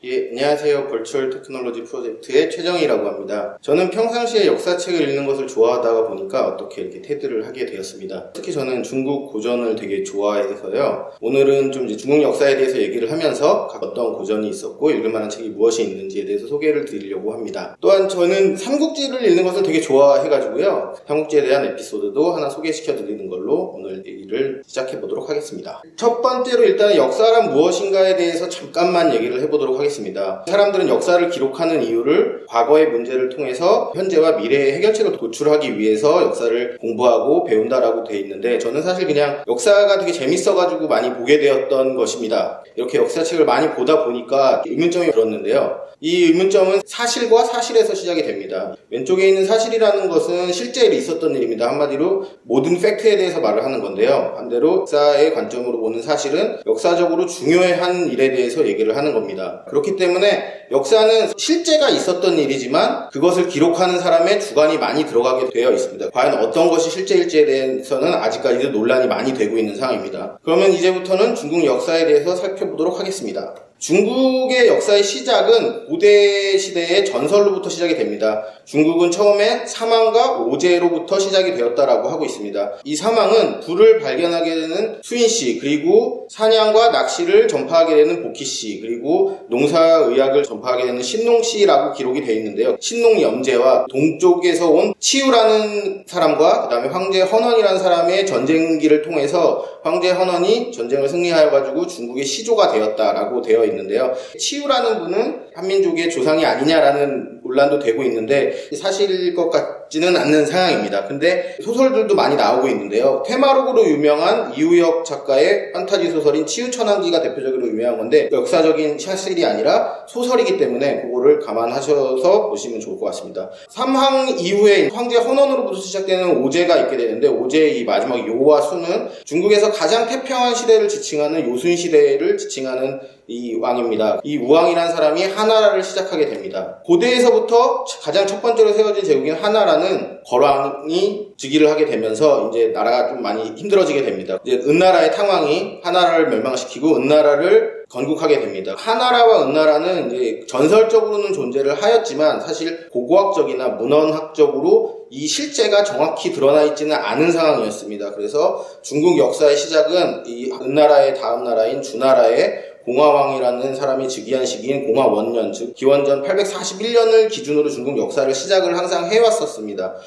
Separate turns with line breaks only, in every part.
예, 안녕하세요. 벌추얼 테크놀로지 프로젝트의 최정희라고 합니다. 저는 평상시에 역사책을 읽는 것을 좋아하다가 보니까 어떻게 이렇게 테드를 하게 되었습니다. 특히 저는 중국 고전을 되게 좋아해서요. 오늘은 좀 이제 중국 역사에 대해서 얘기를 하면서 어떤 고전이 있었고 읽을 만한 책이 무엇이 있는지에 대해서 소개를 드리려고 합니다. 또한 저는 삼국지를 읽는 것을 되게 좋아해가지고요. 삼국지에 대한 에피소드도 하나 소개시켜 드리는 걸로 오늘 얘기를 시작해 보도록 하겠습니다. 첫 번째로 일단 역사란 무엇인가에 대해서 잠깐만 얘기를 해보도록 하겠습니다. 사람들은 역사를 기록하는 이유를 과거의 문제를 통해서 현재와 미래의 해결책을 도출하기 위해서 역사를 공부하고 배운다라고 돼 있는데, 저는 사실 그냥 역사가 되게 재밌어가지고 많이 보게 되었던 것입니다. 이렇게 역사책을 많이 보다 보니까 의문점이 들었는데요. 이 의문점은 사실과 사실에서 시작이 됩니다. 왼쪽에 있는 사실이라는 것은 실제 있었던 일입니다. 한마디로 모든 팩트에 대해서 말을 하는 건데요. 반대로 역사의 관점으로 보는 사실은 역사적으로 중요한 일에 대해서 얘기를 하는 겁니다. 그렇기 때문에 역사는 실제가 있었던 일이지만 그것을 기록하는 사람의 주관이 많이 들어가게 되어 있습니다. 과연 어떤 것이 실제일지에 대해서는 아직까지도 논란이 많이 되고 있는 상황입니다. 그러면 이제부터는 중국 역사에 대해서 살펴보도록 하겠습니다. 중국의 역사의 시작은 고대 시대의 전설로부터 시작이 됩니다. 중국은 처음에 사망과 오제로부터 시작이 되었다라고 하고 있습니다. 이 사망은 불을 발견하게 되는 수인씨, 그리고 사냥과 낚시를 전파하게 되는 보키씨, 그리고 농사의학을 전파하게 되는 신농씨라고 기록이 되어 있는데요. 신농염제와 동쪽에서 온 치유라는 사람과 그 다음에 황제 헌원이라는 사람의 전쟁기를 통해서 황제 헌원이 전쟁을 승리하여가지고 중국의 시조가 되었다라고 되어 있는데요. 치유라는 분은 한민족의 조상이 아니냐라는 논란도 되고 있는데 사실일 것 같지는 않는 상황입니다. 근데 소설들도 많이 나오고 있는데요. 테마록으로 유명한 이우혁 작가의 판타지 소설인 치유천왕기가 대표적으로 유명한 건데 역사적인 사실이 아니라 소설이기 때문에 그거를 감안하셔서 보시면 좋을 것 같습니다. 삼항 이후에 황제 헌원으로부터 시작되는 오제가 있게 되는데, 오제의 이 마지막 요와 수는 중국에서 가장 태평한 시대를 지칭하는 요순 시대를 지칭하는 이 왕입니다. 이 우왕이라는 사람이 하나라를 시작하게 됩니다. 고대에서부터 가장 첫 번째로 세워진 제국인 하나라는 거왕이 즉위를 하게 되면서 이제 나라가 좀 많이 힘들어지게 됩니다. 이제 은나라의 탕왕이 하나라를 멸망시키고 은나라를 건국하게 됩니다. 하나라와 은나라는 이제 전설적으로는 존재를 하였지만 사실 고고학적이나 문헌학적으로 이 실제가 정확히 드러나 있지는 않은 상황이었습니다. 그래서 중국 역사의 시작은 이 은나라의 다음 나라인 주나라의 공화왕이라는 사람이 즉위한 시기인 공화원년, 즉 기원전 841년을 기준으로 중국 역사를 시작을 항상 해왔었습니다.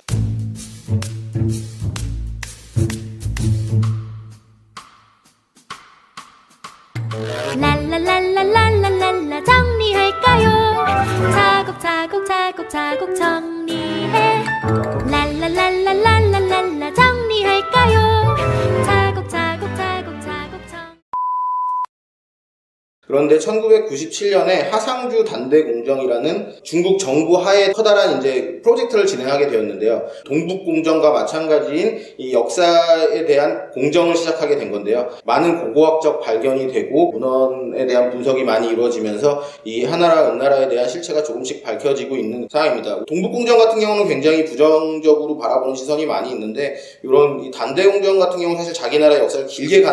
랄랄랄랄랄랄랄라 정리할까요? 차곡차곡 정리해. 랄랄랄랄랄랄라 정리할까요? 차곡차곡
그런데 1997년에 하상주 단대공정이라는 중국 정부 하에 커다란 이제 프로젝트를 진행하게 되었는데요. 동북공정과 마찬가지인 이 역사에 대한 공정을 시작하게 된 건데요. 많은 고고학적 발견이 되고 문헌에 대한 분석이 많이 이루어지면서 이 하나라, 은나라에 대한 실체가 조금씩 밝혀지고 있는 상황입니다. 동북공정 같은 경우는 굉장히 부정적으로 바라보는 시선이 많이 있는데, 이런 이 단대공정 같은 경우는 사실 자기 나라의 역사를 길게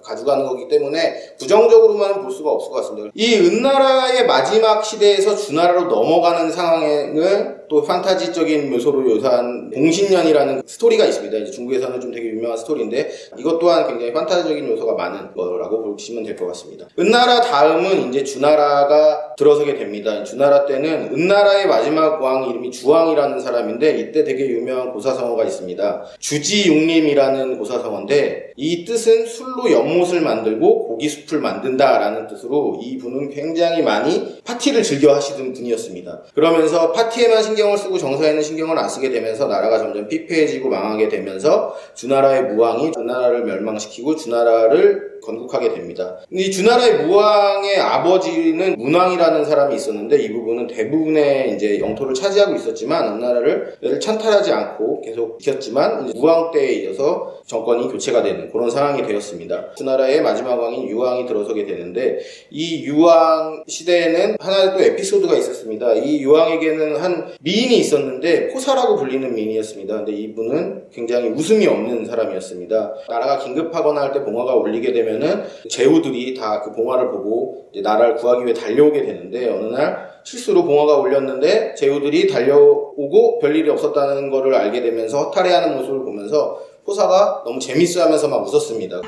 가져가는 거기 때문에 부정적으로만 볼 수가 없을 것 같습니다. 이 은나라의 마지막 시대에서 주나라로 넘어가는 상황을 또 판타지적인 요소로 묘사한 공신년이라는 스토리가 있습니다. 이제 중국에서는 좀 되게 유명한 스토리인데 이것 또한 굉장히 판타지적인 요소가 많은 거라고 보시면 될 것 같습니다. 은나라 다음은 이제 주나라가 들어서게 됩니다. 주나라 때는 은나라의 마지막 왕 이름이 주왕이라는 사람인데 이때 되게 유명한 고사성어가 있습니다. 주지육림이라는 고사성어인데 이 뜻은 술로 연못을 만들고 고기숲을 만든다라는 뜻으로 이 분은 굉장히 많이 파티를 즐겨 하시던 분이었습니다. 그러면서 파티에만 신경을 쓰고 정사에는 신경을 안 쓰게 되면서 나라가 점점 피폐해지고 망하게 되면서 주나라의 무왕이 주나라를 멸망시키고 주나라를 건국하게 됩니다. 이 주나라의 무왕의 아버지는 문왕이라는 사람이 있었는데 이 부분은 대부분의 이제 영토를 차지하고 있었지만 앞나라를 찬탈하지 않고 계속 지켰지만 이제 무왕 때에 이어서 정권이 교체가 되는 그런 상황이 되었습니다. 주나라의 마지막 왕인 유왕이 들어서게 되는데 이 유왕 시대에는 하나의 또 에피소드가 있었습니다. 이 유왕에게는 한 미인이 있었는데 포사라고 불리는 미인이었습니다. 근데 이분은 굉장히 웃음이 없는 사람이었습니다. 나라가 긴급하거나 할 때 봉화가 울리게 되면은 제후들이 다 그 봉화를 보고 이제 나라를 구하기 위해 달려오게 되는데 어느 날 실수로 봉화가 울렸는데 제후들이 달려오고 별일이 없었다는 것을 알게 되면서 허탈해하는 모습을 보면서 포사가 너무 재밌어하면서 막 웃었습니다.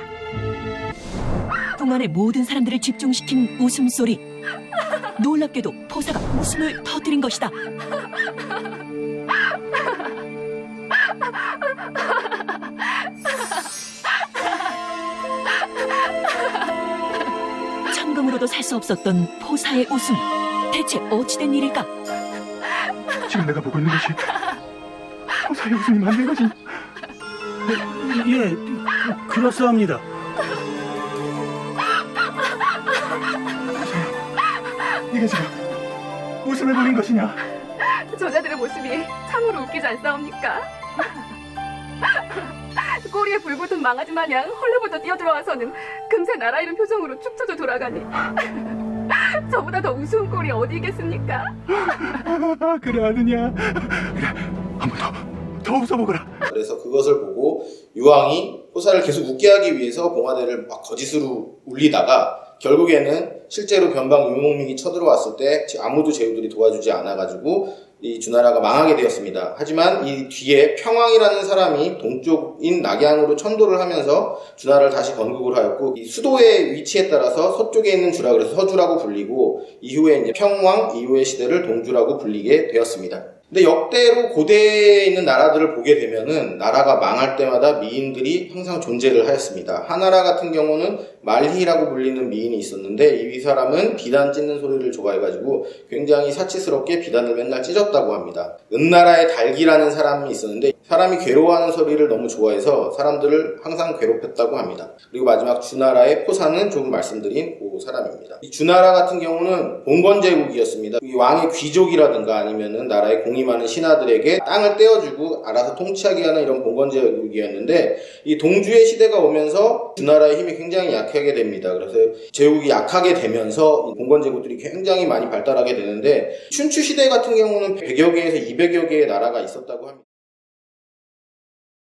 동안의 모든 사람들을 집중시킨 웃음소리. 놀랍게도 포사가 웃음을 터뜨린 것이다. 천금으로도 살 수 없었던 포사의 웃음. 대체 어찌된 일일까?
지금 내가 보고 있는 것이 포사의 웃음이 맞는 거지?
예, 그렇사옵니다.
네가 지금 웃음을 보인 것이냐?
저자들의 모습이 참으로 웃기지 않사옵니까? 꼬리에 불붙은 망아지 마냥 헐레벌떡 뛰어들어와서는 금세 나라 잃은 표정으로 축 처져 돌아가니 저보다 더 우스운 꼴이 어디 있겠습니까?
그래 아느냐? 그래 한번 더 웃어보거라.
그래서 그것을 보고 유왕이 포사를 계속 웃게 하기 위해서 봉화대를 막 거짓으로 울리다가 결국에는 실제로 변방 유목민이 쳐들어왔을 때 아무도 제후들이 도와주지 않아가지고 이 주나라가 망하게 되었습니다. 하지만 이 뒤에 평왕이라는 사람이 동쪽인 낙양으로 천도를 하면서 주나라를 다시 건국을 하였고 이 수도의 위치에 따라서 서쪽에 있는 주라 그래서 서주라고 불리고 이후에 이제 평왕 이후의 시대를 동주라고 불리게 되었습니다. 근데 역대로 고대에 있는 나라들을 보게 되면은 나라가 망할 때마다 미인들이 항상 존재를 하였습니다. 하나라 같은 경우는 말희라고 불리는 미인이 있었는데 이 사람은 비단 찢는 소리를 좋아해가지고 굉장히 사치스럽게 비단을 맨날 찢었다고 합니다. 은나라의 달기라는 사람이 있었는데 사람이 괴로워하는 소리를 너무 좋아해서 사람들을 항상 괴롭혔다고 합니다. 그리고 마지막 주나라의 포사는 조금 말씀드린 그 사람입니다. 이 주나라 같은 경우는 봉건제국이었습니다. 이 왕의 귀족이라든가 아니면은 나라의 공이 많은 신하들에게 땅을 떼어주고 알아서 통치하게 하는 이런 봉건제국이었는데 이 동주의 시대가 오면서 주나라의 힘이 굉장히 약하게 됩니다. 그래서 제국이 약하게 되면서 이 봉건제국들이 굉장히 많이 발달하게 되는데 춘추 시대 같은 경우는 100여 개에서 200여 개의 나라가 있었다고 합니다.